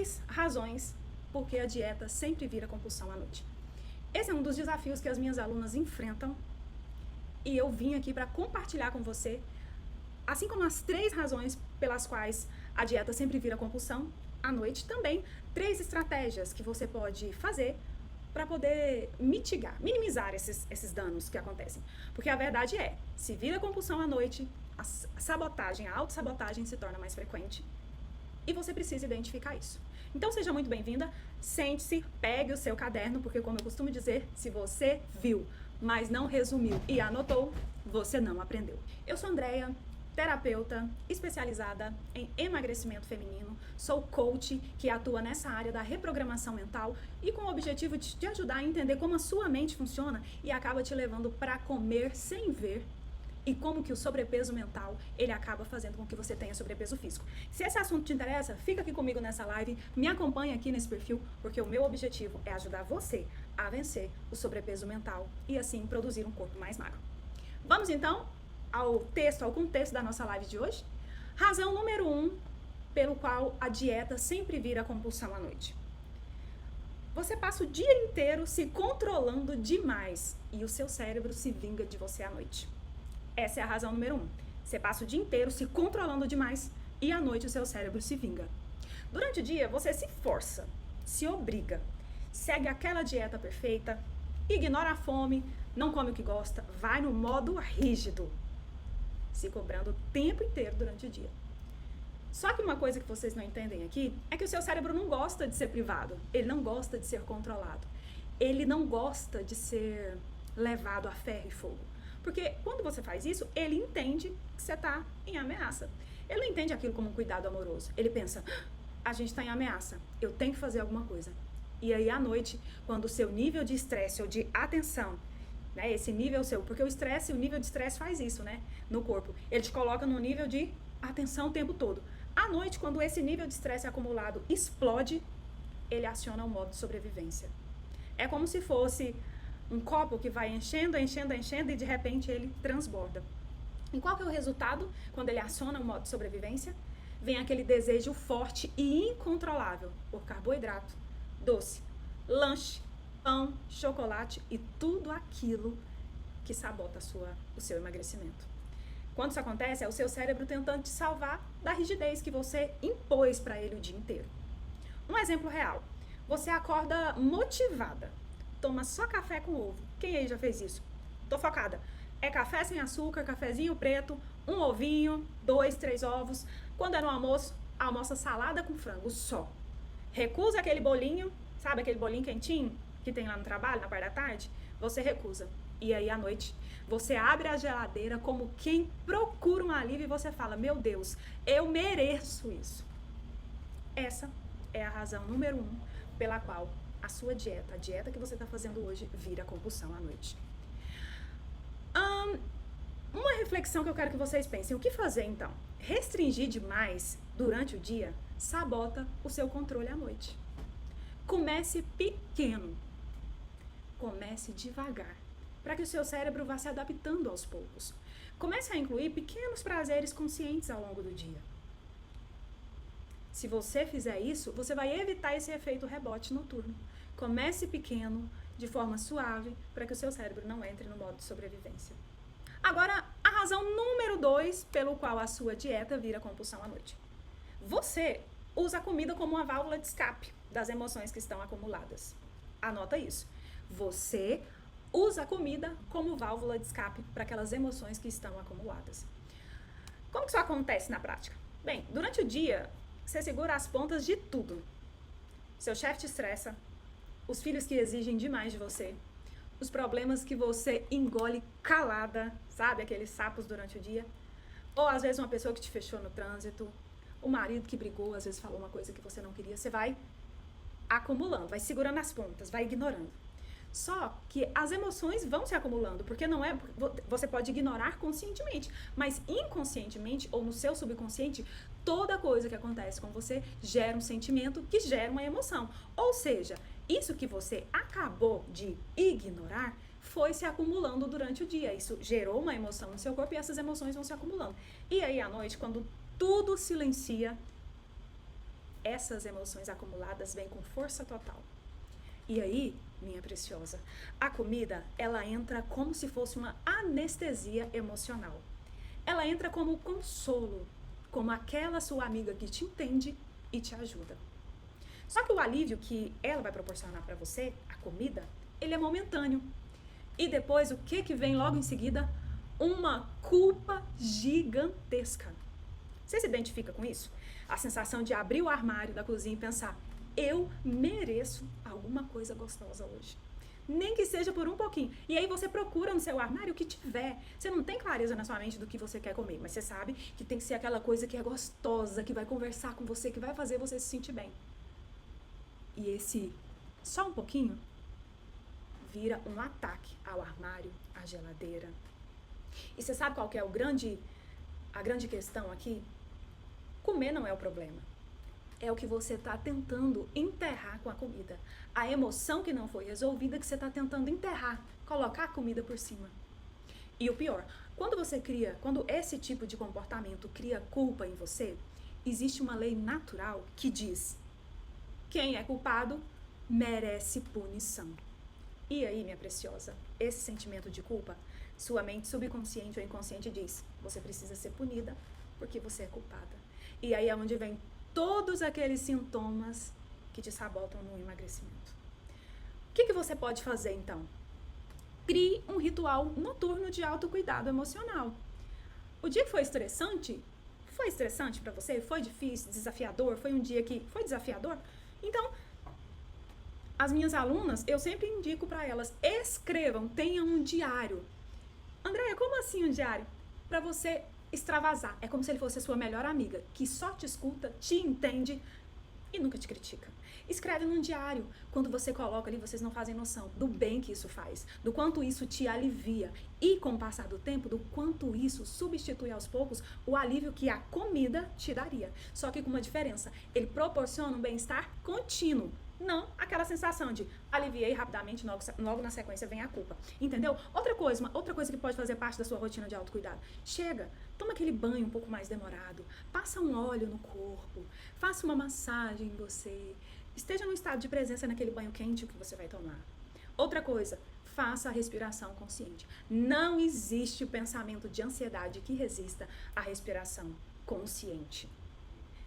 3 razões por que a dieta sempre vira compulsão à noite. Esse é um dos desafios que as minhas alunas enfrentam e eu vim aqui para compartilhar com você, assim como as 3 razões pelas quais a dieta sempre vira compulsão à noite, também 3 estratégias que você pode fazer para poder minimizar esses danos que acontecem. Porque a verdade é, se vira compulsão à noite, a sabotagem, a autossabotagem se torna mais frequente e você precisa identificar isso. Então seja muito bem-vinda, sente-se, pegue o seu caderno, porque como eu costumo dizer, se você viu, mas não resumiu e anotou, você não aprendeu. Eu sou Andréia, terapeuta especializada em emagrecimento feminino, sou coach que atua nessa área da reprogramação mental e com o objetivo de te ajudar a entender como a sua mente funciona e acaba te levando para comer sem ver e como que o sobrepeso mental, ele acaba fazendo com que você tenha sobrepeso físico. Se esse assunto te interessa, fica aqui comigo nessa live, me acompanha aqui nesse perfil, porque o meu objetivo é ajudar você a vencer o sobrepeso mental e assim produzir um corpo mais magro. Vamos então ao contexto da nossa live de hoje. Razão número 1 pelo qual a dieta sempre vira compulsão à noite. Você passa o dia inteiro se controlando demais e o seu cérebro se vinga de você à noite. Essa é a razão número 1. Você passa o dia inteiro se controlando demais e à noite o seu cérebro se vinga. Durante o dia, você se força, se obriga, segue aquela dieta perfeita, ignora a fome, não come o que gosta, vai no modo rígido, se cobrando o tempo inteiro durante o dia. Só que uma coisa que vocês não entendem aqui é que o seu cérebro não gosta de ser privado, ele não gosta de ser controlado, ele não gosta de ser levado a ferro e fogo. Porque quando você faz isso, ele entende que você está em ameaça. Ele não entende aquilo como um cuidado amoroso. Ele pensa, a gente está em ameaça, eu tenho que fazer alguma coisa. E aí à noite, quando o seu nível de estresse ou de atenção, né, esse nível seu, porque o nível de estresse faz isso, né, no corpo. Ele te coloca num nível de atenção o tempo todo. À noite, quando esse nível de estresse acumulado explode, ele aciona o modo de sobrevivência. É como se fosse um copo que vai enchendo e de repente ele transborda. E qual que é o resultado quando ele aciona o modo de sobrevivência? Vem aquele desejo forte e incontrolável por carboidrato, doce, lanche, pão, chocolate e tudo aquilo que sabota o seu emagrecimento. Quando isso acontece, é o seu cérebro tentando te salvar da rigidez que você impôs para ele o dia inteiro. Um exemplo real. Você acorda motivada, toma só café com ovo. Quem aí já fez isso? Tô focada. É café sem açúcar, cafezinho preto, um ovinho, 2, 3 ovos. Quando é no almoço, almoça salada com frango só. Recusa aquele bolinho, sabe aquele bolinho quentinho que tem lá no trabalho, na parte da tarde? Você recusa. E aí à noite, você abre a geladeira como quem procura um alívio e você fala, meu Deus, eu mereço isso. Essa é a razão número 1 pela qual a sua dieta, a dieta que você está fazendo hoje, vira compulsão à noite. Uma reflexão que eu quero que vocês pensem, o que fazer então? Restringir demais durante o dia sabota o seu controle à noite. Comece pequeno, comece devagar, para que o seu cérebro vá se adaptando aos poucos. Comece a incluir pequenos prazeres conscientes ao longo do dia. Se você fizer isso, você vai evitar esse efeito rebote noturno. Comece pequeno, de forma suave, para que o seu cérebro não entre no modo de sobrevivência. Agora, a razão número 2 pelo qual a sua dieta vira compulsão à noite. Você usa a comida como uma válvula de escape das emoções que estão acumuladas. Anota isso. Você usa a comida como válvula de escape para aquelas emoções que estão acumuladas. Como que isso acontece na prática? Bem, durante o dia, você segura as pontas de tudo. Seu chefe te estressa, os filhos que exigem demais de você, os problemas que você engole calada, sabe? Aqueles sapos durante o dia. Ou às vezes uma pessoa que te fechou no trânsito, o marido que brigou, às vezes falou uma coisa que você não queria. Você vai acumulando, vai segurando as pontas, vai ignorando. Só que as emoções vão se acumulando, porque não é, você pode ignorar conscientemente, mas inconscientemente ou no seu subconsciente, toda coisa que acontece com você gera um sentimento que gera uma emoção. Ou seja, isso que você acabou de ignorar foi se acumulando durante o dia. Isso gerou uma emoção no seu corpo e essas emoções vão se acumulando. E aí à noite, quando tudo silencia, essas emoções acumuladas vêm com força total. E aí, minha preciosa, a comida, ela entra como se fosse uma anestesia emocional. Ela entra como consolo, como aquela sua amiga que te entende e te ajuda. Só que o alívio que ela vai proporcionar para você, a comida, ele é momentâneo. E depois, o que vem logo em seguida? Uma culpa gigantesca. Você se identifica com isso? A sensação de abrir o armário da cozinha e pensar, eu mereço alguma coisa gostosa hoje. Nem que seja por um pouquinho. E aí você procura no seu armário o que tiver. Você não tem clareza na sua mente do que você quer comer, mas você sabe que tem que ser aquela coisa que é gostosa, que vai conversar com você, que vai fazer você se sentir bem. E esse só um pouquinho vira um ataque ao armário, à geladeira. E você sabe qual que é a grande questão aqui? Comer não é o problema. É o que você está tentando enterrar com a comida. A emoção que não foi resolvida que você está tentando enterrar, colocar a comida por cima. E o pior, quando esse tipo de comportamento cria culpa em você, existe uma lei natural que diz: quem é culpado merece punição. E aí, minha preciosa, esse sentimento de culpa, sua mente subconsciente ou inconsciente diz: você precisa ser punida porque você é culpada. E aí é onde vem todos aqueles sintomas que te sabotam no emagrecimento. O que você pode fazer então? Crie um ritual noturno de autocuidado emocional. O dia que foi estressante para você? Foi difícil, desafiador? Foi um dia que foi desafiador? Então, as minhas alunas, eu sempre indico para elas, escrevam, tenham um diário. Andréia, como assim um diário? Para você extravasar. É como se ele fosse a sua melhor amiga, que só te escuta, te entende e nunca te critica. Escreve num diário. Quando você coloca ali, vocês não fazem noção do bem que isso faz, do quanto isso te alivia e, com o passar do tempo, do quanto isso substitui aos poucos o alívio que a comida te daria. Só que com uma diferença, ele proporciona um bem-estar contínuo. Não aquela sensação de aliviei rapidamente, logo na sequência vem a culpa. Entendeu? Outra coisa que pode fazer parte da sua rotina de autocuidado. Chega, toma aquele banho um pouco mais demorado, passa um óleo no corpo, faça uma massagem em você, esteja num estado de presença naquele banho quente que você vai tomar. Outra coisa, faça a respiração consciente. Não existe pensamento de ansiedade que resista à respiração consciente.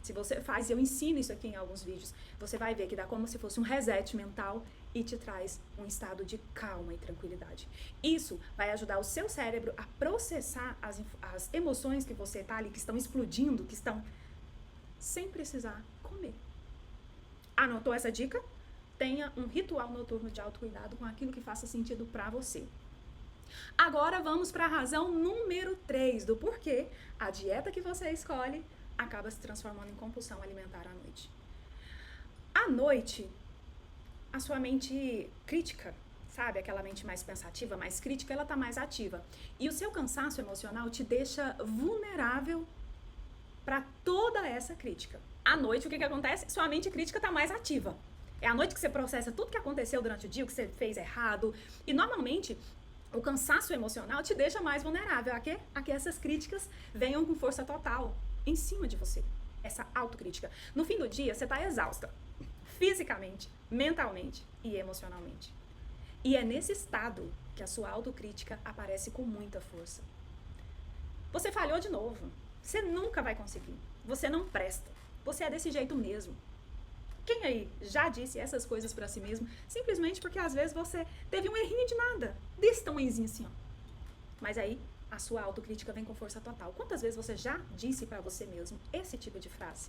Se você faz, eu ensino isso aqui em alguns vídeos, você vai ver que dá como se fosse um reset mental e te traz um estado de calma e tranquilidade. Isso vai ajudar o seu cérebro a processar as emoções que você tá ali, que estão explodindo, que estão sem precisar comer. Anotou essa dica? Tenha um ritual noturno de autocuidado com aquilo que faça sentido pra você. Agora vamos para a razão número 3 do porquê a dieta que você escolhe acaba se transformando em compulsão alimentar à noite. À noite, a sua mente crítica, sabe? Aquela mente mais pensativa, mais crítica, ela tá mais ativa. E o seu cansaço emocional te deixa vulnerável para toda essa crítica. À noite, o que acontece? Sua mente crítica tá mais ativa. É à noite que você processa tudo que aconteceu durante o dia, o que você fez errado. E normalmente, o cansaço emocional te deixa mais vulnerável a que essas críticas venham com força total em cima de você, essa autocrítica. No fim do dia, você tá exausta, fisicamente, mentalmente e emocionalmente. E é nesse estado que a sua autocrítica aparece com muita força. Você falhou de novo. Você nunca vai conseguir. Você não presta. Você é desse jeito mesmo. Quem aí já disse essas coisas pra si mesmo, simplesmente porque às vezes você teve um errinho de nada, desse tamanhozinho assim, ó. Mas aí, a sua autocrítica vem com força total. Quantas vezes você já disse pra você mesmo esse tipo de frase?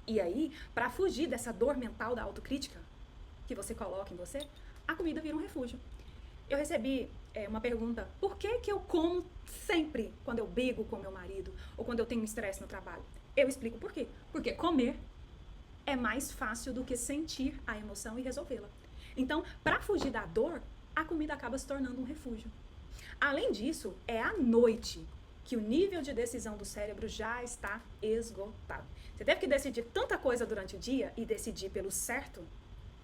E aí, pra fugir dessa dor mental da autocrítica que você coloca em você, a comida vira um refúgio. Eu recebi uma pergunta: por que eu como sempre quando eu brigo com meu marido ou quando eu tenho estresse no trabalho? Eu explico por quê. Porque comer é mais fácil do que sentir a emoção e resolvê-la. Então, para fugir da dor, a comida acaba se tornando um refúgio. Além disso, é à noite que o nível de decisão do cérebro já está esgotado. Você teve que decidir tanta coisa durante o dia e decidir pelo certo,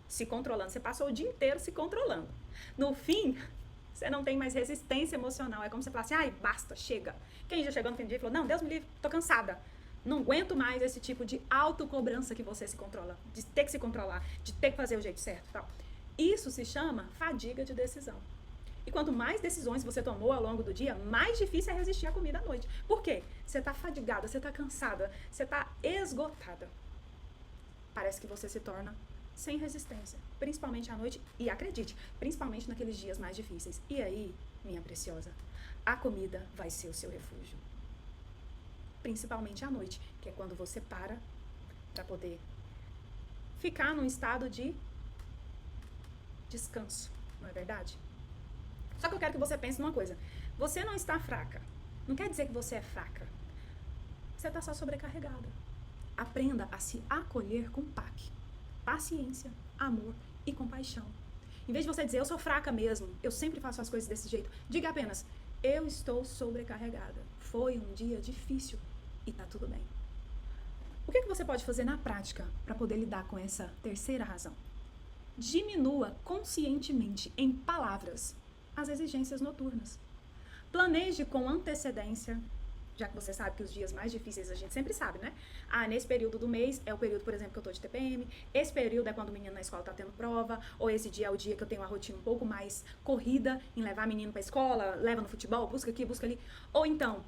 se controlando. Você passou o dia inteiro se controlando. No fim, você não tem mais resistência emocional. É como se você falasse: ai, basta, chega. Quem já chegou no fim do dia e falou: não, Deus me livre, tô cansada. Não aguento mais esse tipo de autocobrança que você se controla, de ter que se controlar, de ter que fazer o jeito certo e tal. Isso se chama fadiga de decisão. E quanto mais decisões você tomou ao longo do dia, mais difícil é resistir à comida à noite. Por quê? Você tá fadigada, você tá cansada, você tá esgotada. Parece que você se torna sem resistência, principalmente à noite, e acredite, principalmente naqueles dias mais difíceis. E aí, minha preciosa, a comida vai ser o seu refúgio. Principalmente à noite, que é quando você para poder ficar num estado de descanso, não é verdade? Só que eu quero que você pense numa coisa. Você não está fraca. Não quer dizer que você é fraca. Você está só sobrecarregada. Aprenda a se acolher com paciência, amor e compaixão. Em vez de você dizer, eu sou fraca mesmo, eu sempre faço as coisas desse jeito, diga apenas, eu estou sobrecarregada. Foi um dia difícil e tá tudo bem. O que você pode fazer na prática para poder lidar com essa terceira razão? Diminua conscientemente, em palavras, as exigências noturnas. Planeje com antecedência, já que você sabe que os dias mais difíceis a gente sempre sabe, né? Nesse período do mês é o período, por exemplo, que eu tô de TPM, esse período é quando o menino na escola tá tendo prova, ou esse dia é o dia que eu tenho uma rotina um pouco mais corrida em levar menino pra escola, leva no futebol, busca aqui, busca ali. Ou então,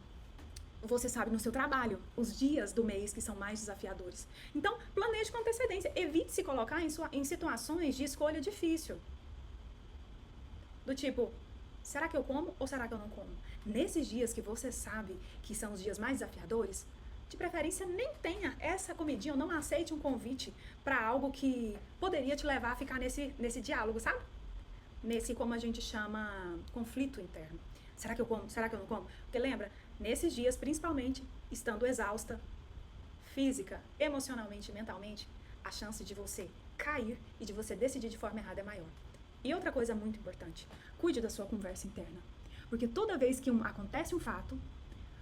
você sabe no seu trabalho, os dias do mês que são mais desafiadores. Então, planeje com antecedência, evite se colocar em situações de escolha difícil. Do tipo, será que eu como ou será que eu não como? Nesses dias que você sabe que são os dias mais desafiadores, de preferência nem tenha essa comidinha, ou não aceite um convite para algo que poderia te levar a ficar nesse diálogo, sabe? Nesse, como a gente chama, conflito interno. Será que eu como? Será que eu não como? Porque lembra, nesses dias, principalmente, estando exausta, física, emocionalmente, mentalmente, a chance de você cair e de você decidir de forma errada é maior. E outra coisa muito importante, cuide da sua conversa interna. Porque toda vez que acontece um fato,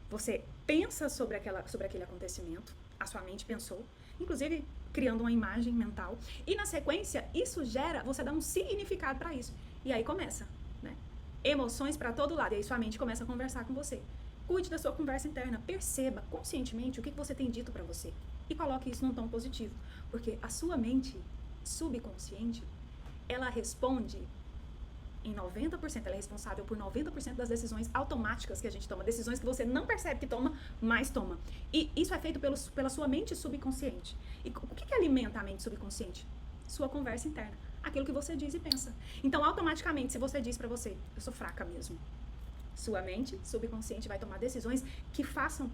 você pensa sobre aquele acontecimento, a sua mente pensou, inclusive criando uma imagem mental, e na sequência, isso gera, você dá um significado para isso. E aí começa, né? Emoções para todo lado, e aí sua mente começa a conversar com você. Cuide da sua conversa interna, perceba conscientemente o que você tem dito para você e coloque isso num tom positivo, porque a sua mente subconsciente, ela responde em 90%, ela é responsável por 90% das decisões automáticas que a gente toma, decisões que você não percebe que toma, mas toma. E isso é feito pela sua mente subconsciente. E o que alimenta a mente subconsciente? Sua conversa interna, aquilo que você diz e pensa. Então, automaticamente, se você diz pra você, eu sou fraca mesmo, sua mente subconsciente vai tomar decisões que façam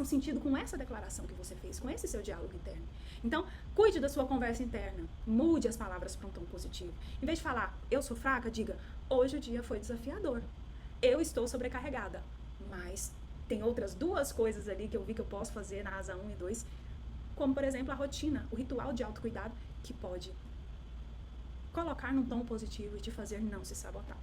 sentido com essa declaração que você fez, com esse seu diálogo interno. Então, cuide da sua conversa interna, mude as palavras para um tom positivo. Em vez de falar, eu sou fraca, diga, hoje o dia foi desafiador, eu estou sobrecarregada, mas tem outras duas coisas ali que eu vi que eu posso fazer na razão 1 e 2, como, por exemplo, a rotina, o ritual de autocuidado, que pode colocar num tom positivo e te fazer não se sabotar.